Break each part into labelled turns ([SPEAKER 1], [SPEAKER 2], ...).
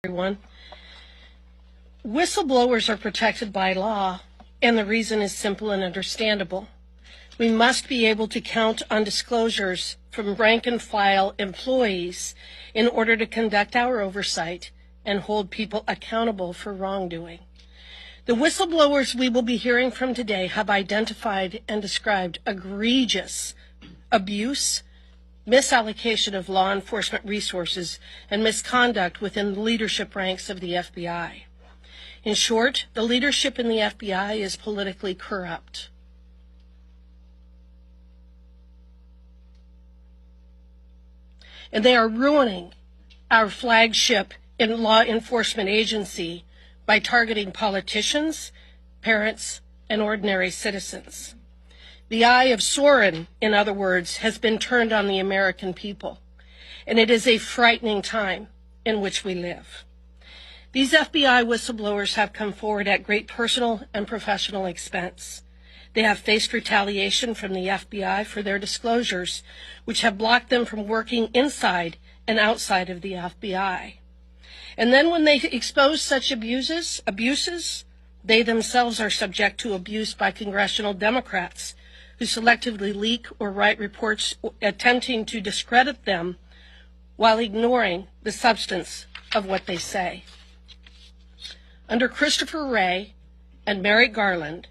[SPEAKER 1] Everyone. Whistleblowers are protected by law, and the reason is simple and understandable. We must be able to count on disclosures from rank-and-file employees in order to conduct our oversight and hold people accountable for wrongdoing. The whistleblowers we will be hearing from today have identified and described egregious abuse, misallocation of law enforcement resources, and misconduct within the leadership ranks of the FBI. In short, the leadership in the FBI is politically corrupt. And they are ruining our flagship law enforcement agency by targeting politicians, parents, and ordinary citizens. The eye of Sauron, in other words, has been turned on the American people, and it is a frightening time in which we live. These FBI whistleblowers have come forward at great personal and professional expense. They have faced retaliation from the FBI for their disclosures, which have blocked them from working inside and outside of the FBI. And then when they expose such abuses, they themselves are subject to abuse by congressional Democrats who selectively leak or write reports attempting to discredit them while ignoring the substance of what they say. Under Christopher Wray and Merrick Garland,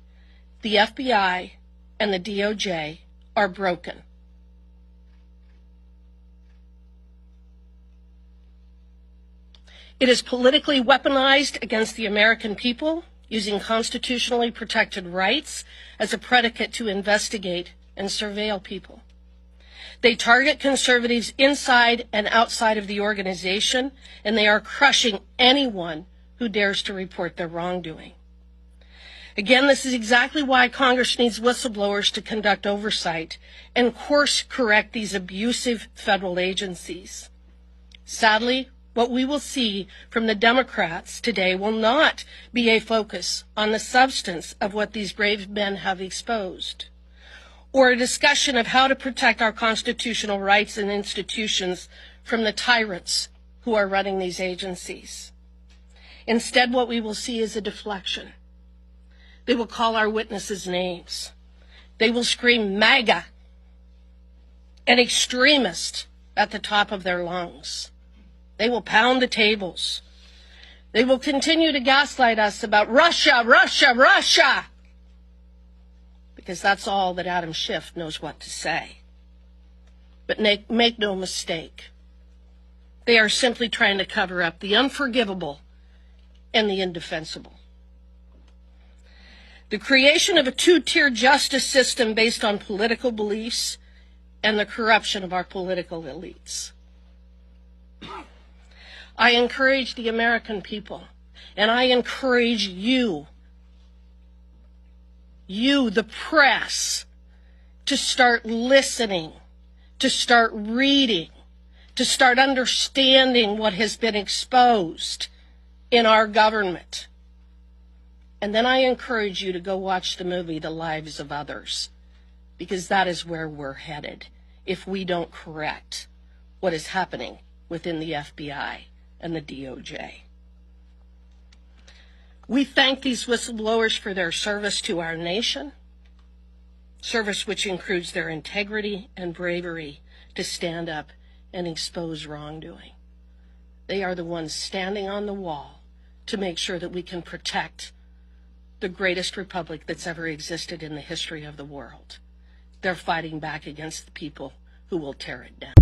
[SPEAKER 1] the FBI and the DOJ are broken. It is politically weaponized against the American people, using constitutionally protected rights as a predicate to investigate and surveil people. They target conservatives inside and outside of the organization, and they are crushing anyone who dares to report their wrongdoing. Again, this is exactly why Congress needs whistleblowers to conduct oversight and course correct these abusive federal agencies. Sadly, what we will see from the Democrats today will not be a focus on the substance of what these brave men have exposed, or a discussion of how to protect our constitutional rights and institutions from the tyrants who are running these agencies. Instead, what we will see is a deflection. They will call our witnesses names. They will scream MAGA and extremist at the top of their lungs. They will pound the tables. They will continue to gaslight us about Russia, Russia, Russia, because that's all that Adam Schiff knows what to say. But make no mistake, they are simply trying to cover up the unforgivable and the indefensible. The creation of a two-tier justice system based on political beliefs and the corruption of our political elites. I encourage the American people, and I encourage you, the press, to start listening, to start reading, to start understanding what has been exposed in our government. And then I encourage you to go watch the movie The Lives of Others, because that is where we're headed if we don't correct what is happening within the FBI and the DOJ. We thank these whistleblowers for their service to our nation, service which includes their integrity and bravery to stand up and expose wrongdoing. They are the ones standing on the wall to make sure that we can protect the greatest republic that's ever existed in the history of the world. They're fighting back against the people who will tear it down.